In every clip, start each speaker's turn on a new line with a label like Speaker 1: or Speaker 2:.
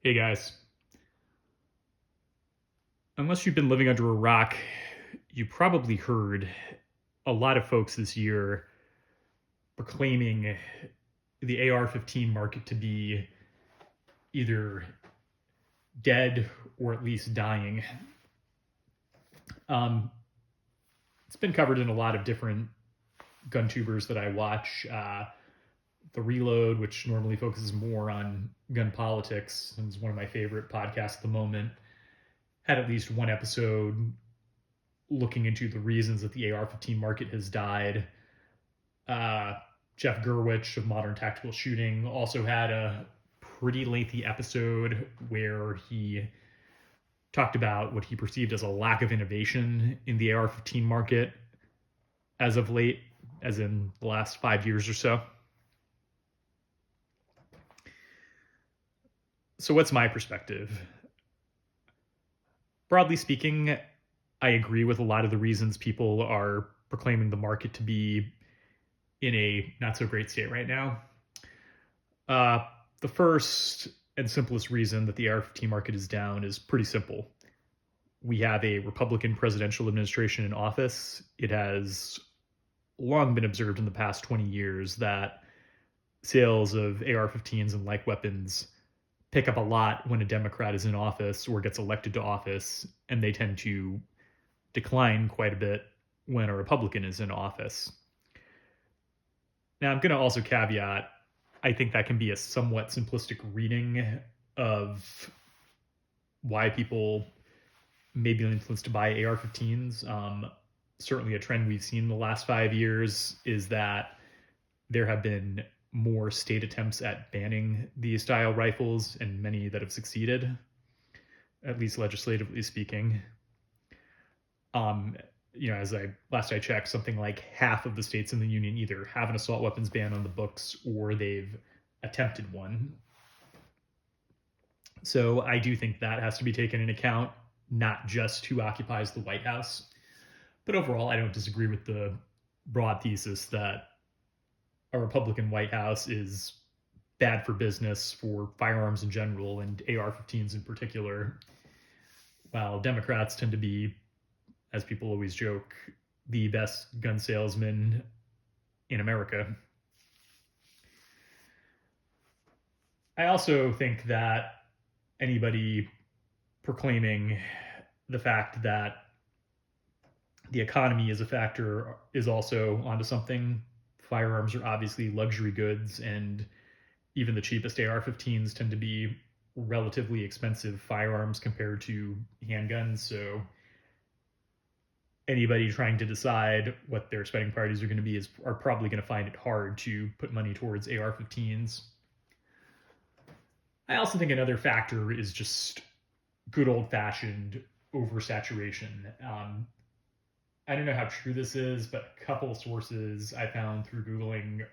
Speaker 1: Hey guys, unless you've been living under a rock, you probably heard a lot of folks this year proclaiming the AR-15 market to be either dead or at least dying. Um, it's been covered in a lot of different GunTubers that I watch. The Reload, which normally focuses more on gun politics, and is one of my favorite podcasts at the moment, had at least one episode looking into the reasons that the AR-15 market has died. Uh, Jeff Gerwich of Modern Tactical Shooting also had a pretty lengthy episode where he talked about what he perceived as a lack of innovation in the AR-15 market as of late, as in the last 5 years or so. So, what's my perspective? Broadly speaking, I agree with a lot of the reasons people are proclaiming the market to be in a not so great state right now. Uh, the first and simplest reason that the AR-15 market is down is pretty simple. We have a Republican presidential administration in office. It has long been observed in the past 20 years that sales of AR-15s and like weapons pick up a lot when a Democrat is in office or gets elected to office, and they tend to decline quite a bit when a Republican is in office. Now, I'm going to also caveat, I think that can be a somewhat simplistic reading of why people may be influenced to buy AR-15s. Certainly a trend we've seen in the last 5 years is that there have been more state attempts at banning these style rifles, and many that have succeeded, at least legislatively speaking. As last I checked, something like half of the states in the union either have an assault weapons ban on the books or they've attempted one. So I do think that has to be taken into account, not just who occupies the White House. But overall, I don't disagree with the broad thesis that a Republican White House is bad for business for firearms in general and AR-15s in particular, while Democrats tend to be, as people always joke, the best gun salesman in America. I also think that anybody proclaiming the fact that the economy is a factor is also onto something. Firearms are obviously luxury goods, and even the cheapest AR-15s tend to be relatively expensive firearms compared to handguns. So anybody trying to decide what their spending priorities are going to be are probably going to find it hard to put money towards AR-15s. I also think another factor is just good old-fashioned oversaturation. I don't know how true this is, but a couple sources I found through Googling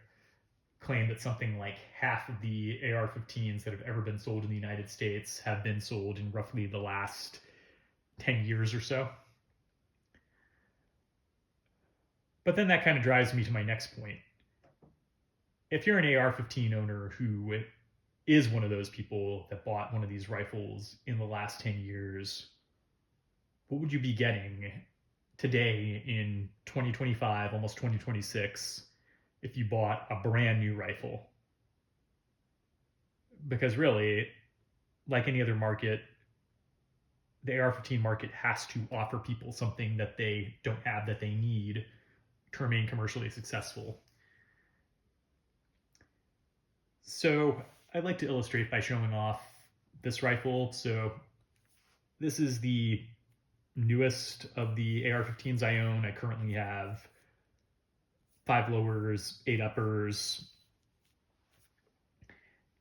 Speaker 1: claim that something like half of the AR-15s that have ever been sold in the United States have been sold in roughly the last 10 years or so. But then that kind of drives me to my next point. If you're an AR-15 owner who is one of those people that bought one of these rifles in the last 10 years, what would you be getting today in 2025, almost 2026, if you bought a brand new rifle? Because really, like any other market, the AR-15 market has to offer people something that they don't have that they need to remain commercially successful. So I'd like to illustrate by showing off this rifle. So this is the newest of the AR-15s I own. I currently have 5 lowers, 8 uppers,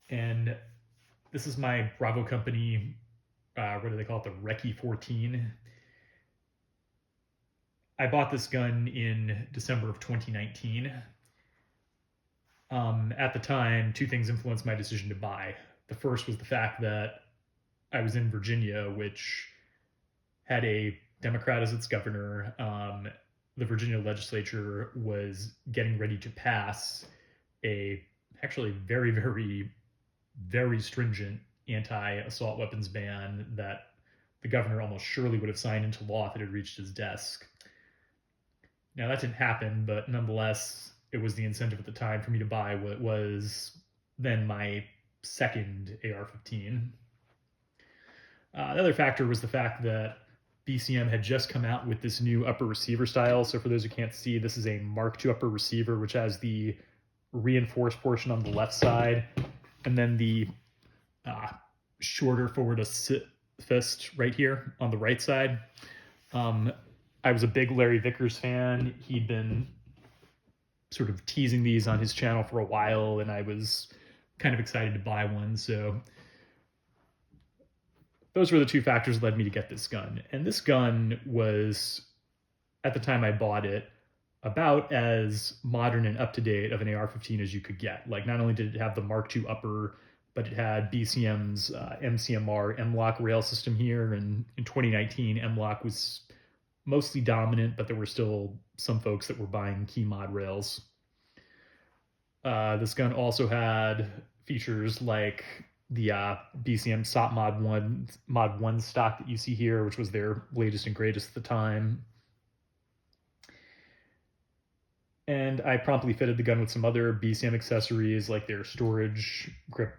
Speaker 1: and this is my Bravo company. What do they call it? The Recce 14. I bought this gun in December of 2019. At the time, 2 things influenced my decision to buy. The first was the fact that I was in Virginia, which had a Democrat as its governor. The Virginia legislature was getting ready to pass a actually very, very, very stringent anti-assault weapons ban that the governor almost surely would have signed into law if it had reached his desk. Now, that didn't happen, but nonetheless, it was the incentive at the time for me to buy what was then my second AR-15. The other factor was the fact that BCM had just come out with this new upper receiver style. So for those who can't see, this is a Mark II upper receiver, which has the reinforced portion on the left side, and then the shorter forward fist right here on the right side. I was a big Larry Vickers fan. He'd been sort of teasing these on his channel for a while, and I was kind of excited to buy one. So those were the two factors that led me to get this gun. And this gun was, at the time I bought it, about as modern and up-to-date of an AR-15 as you could get. Like, not only did it have the Mark II upper, but it had BCM's MCMR M-Lock rail system here. And in 2019, M-Lock was mostly dominant, but there were still some folks that were buying key mod rails. This gun also had features like the BCM SOP Mod 1 stock that you see here, which was their latest and greatest at the time. And I promptly fitted the gun with some other BCM accessories like their storage grip,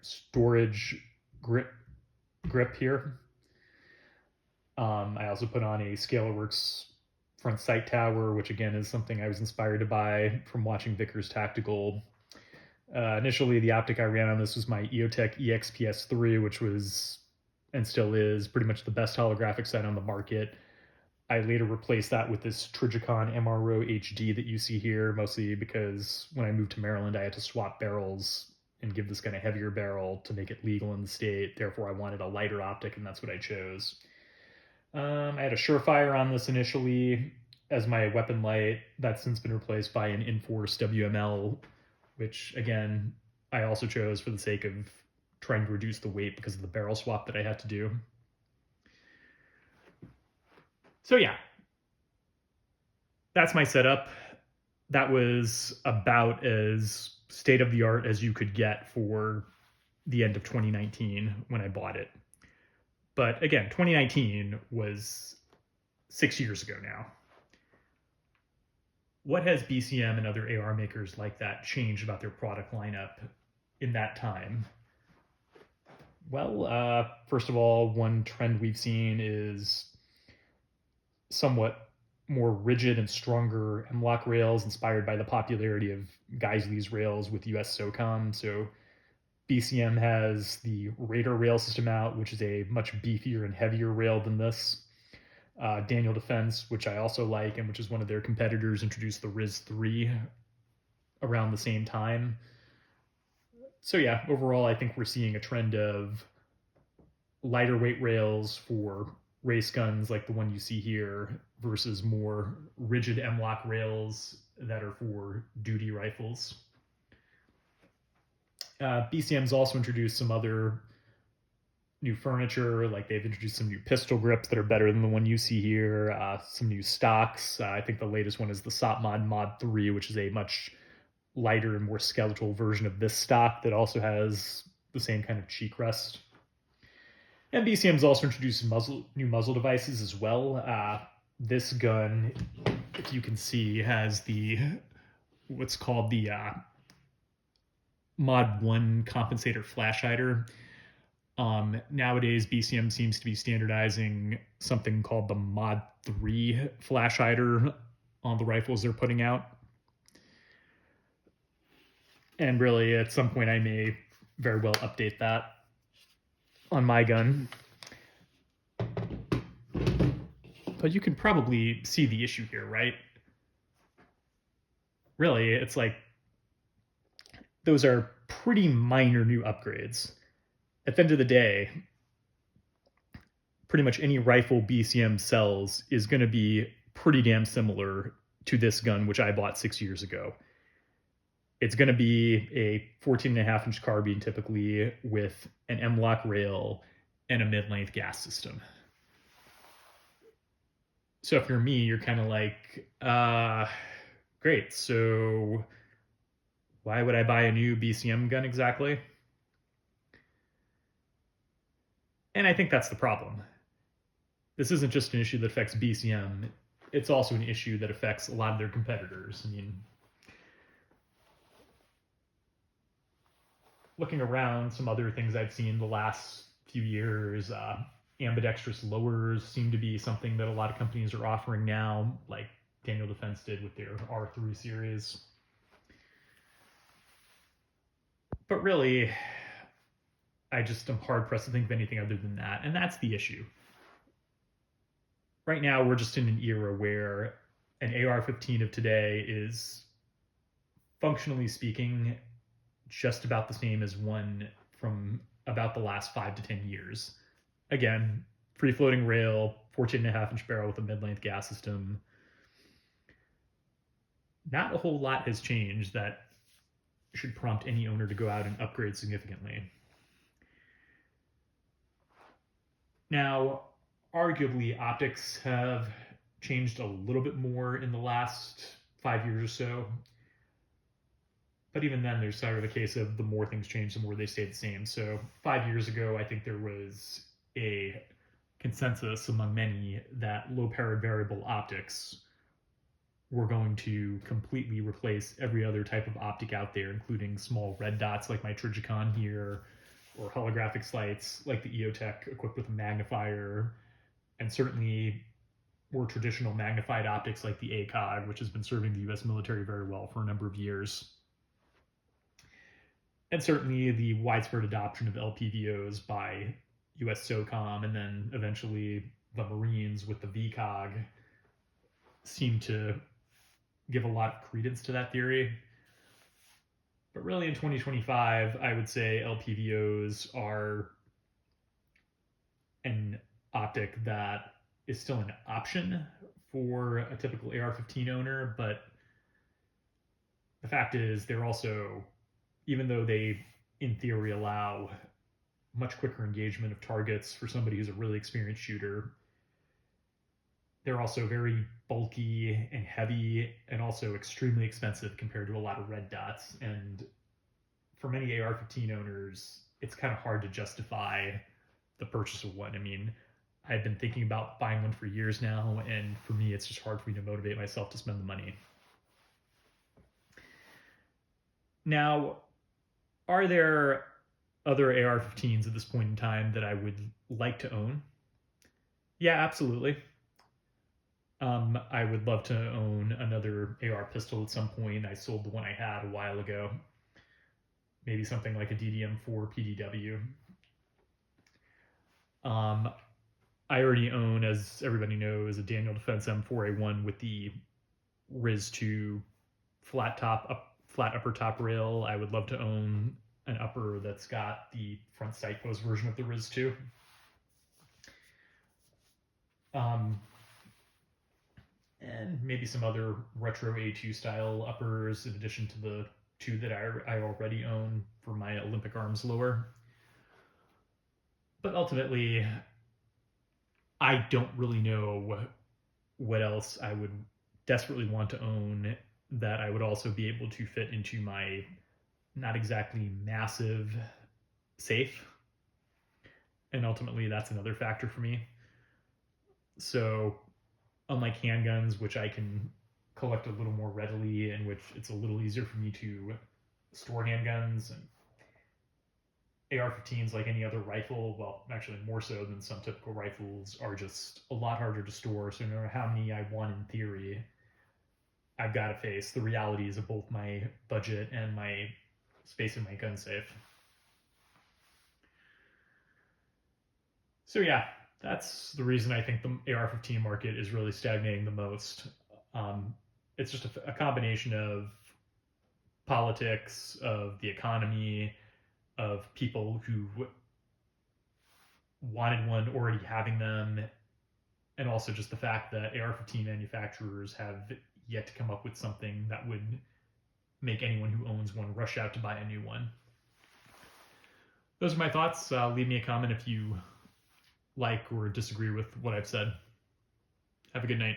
Speaker 1: storage grip here. I also put on a ScalarWorks front sight tower, which again is something I was inspired to buy from watching Vickers Tactical. Initially, the optic I ran on this was my EOTech EXPS3, which was, and still is, pretty much the best holographic sight on the market. I later replaced that with this Trijicon MRO HD that you see here, mostly because when I moved to Maryland, I had to swap barrels and give this gun a heavier barrel to make it legal in the state. Therefore, I wanted a lighter optic, and that's what I chose. I had a Surefire on this initially as my weapon light. That's since been replaced by an Inforce WML, which, again, I also chose for the sake of trying to reduce the weight because of the barrel swap that I had to do. So yeah, that's my setup. That was about as state-of-the-art as you could get for the end of 2019 when I bought it. But again, 2019 was 6 years ago now. What has BCM and other AR makers like that changed about their product lineup in that time? Well, first of all, one trend we've seen is somewhat more rigid and stronger M-Lock rails inspired by the popularity of Geisley's rails with US SOCOM. So BCM has the Raider rail system out, which is a much beefier and heavier rail than this. Daniel Defense, which I also like, and which is one of their competitors, introduced the RIS-3 around the same time. So yeah, overall, I think we're seeing a trend of lighter weight rails for race guns like the one you see here versus more rigid M-Lock rails that are for duty rifles. BCM's also introduced some other new furniture, like they've introduced some new pistol grips that are better than the one you see here, some new stocks. I think the latest one is the SOP Mod 3, which is a much lighter and more skeletal version of this stock that also has the same kind of cheek rest. And BCM's also introduced new muzzle devices as well. This gun, if you can see, has what's called the Mod 1 compensator flash hider. Nowadays, BCM seems to be standardizing something called the Mod 3 flash hider on the rifles they're putting out. And really, at some point, I may very well update that on my gun. But you can probably see the issue here, right? Really, it's like those are pretty minor new upgrades. At the end of the day, pretty much any rifle BCM sells is going to be pretty damn similar to this gun, which I bought 6 years ago. It's going to be a 14.5-inch carbine, typically, with an M-Lock rail and a mid-length gas system. So if you're me, you're kind of like, great, so why would I buy a new BCM gun exactly? And I think that's the problem. This isn't just an issue that affects BCM, it's also an issue that affects a lot of their competitors. I mean, looking around, some other things I've seen the last few years, ambidextrous lowers seem to be something that a lot of companies are offering now, like Daniel Defense did with their R3 series. But really, I just am hard pressed to think of anything other than that, and that's the issue. Right now, we're just in an era where an AR-15 of today is, functionally speaking, just about the same as one from about the last 5 to 10 years. Again, free floating rail, 14.5-inch barrel with a mid-length gas system. Not a whole lot has changed that should prompt any owner to go out and upgrade significantly. Now, arguably, optics have changed a little bit more in the last 5 years or so. But even then, there's sort of a case of the more things change, the more they stay the same. So 5 years ago, I think there was a consensus among many that low-powered variable optics were going to completely replace every other type of optic out there, including small red dots like my Trigicon here, or holographic sights like the EOTech equipped with a magnifier, and certainly more traditional magnified optics like the ACOG, which has been serving the US military very well for a number of years. And certainly the widespread adoption of LPVOs by US SOCOM and then eventually the Marines with the VCOG seem to give a lot of credence to that theory. But really in 2025, I would say LPVOs are an optic that is still an option for a typical AR-15 owner, but the fact is they're also, even though they in theory allow much quicker engagement of targets for somebody who's a really experienced shooter, they're also very bulky and heavy and also extremely expensive compared to a lot of red dots. And for many AR-15 owners, it's kind of hard to justify the purchase of one. I mean, I've been thinking about buying one for years now, and for me, it's just hard for me to motivate myself to spend the money. Now, are there other AR-15s at this point in time that I would like to own? Yeah, absolutely. I would love to own another AR pistol at some point. I sold the one I had a while ago. Maybe something like a DDM4 PDW. I already own, as everybody knows, a Daniel Defense M4A1 with the RIS2 flat upper top rail. I would love to own an upper that's got the front sight post version of the RIS2. And maybe some other retro A2 style uppers in addition to the two that I already own for my Olympic arms lower. But ultimately, I don't really know what else I would desperately want to own that I would also be able to fit into my not exactly massive safe. And ultimately, that's another factor for me. So unlike handguns, which I can collect a little more readily and which it's a little easier for me to store handguns, and AR-15s, like any other rifle, well, actually more so than some typical rifles, are just a lot harder to store. So no matter how many I want in theory, I've got to face the realities of both my budget and my space in my gun safe. So yeah, that's the reason I think the AR-15 market is really stagnating the most. It's just a combination of politics, of the economy, of people who wanted one already having them, and also just the fact that AR-15 manufacturers have yet to come up with something that would make anyone who owns one rush out to buy a new one. Those are my thoughts. Leave me a comment if you like or disagree with what I've said. Have a good night.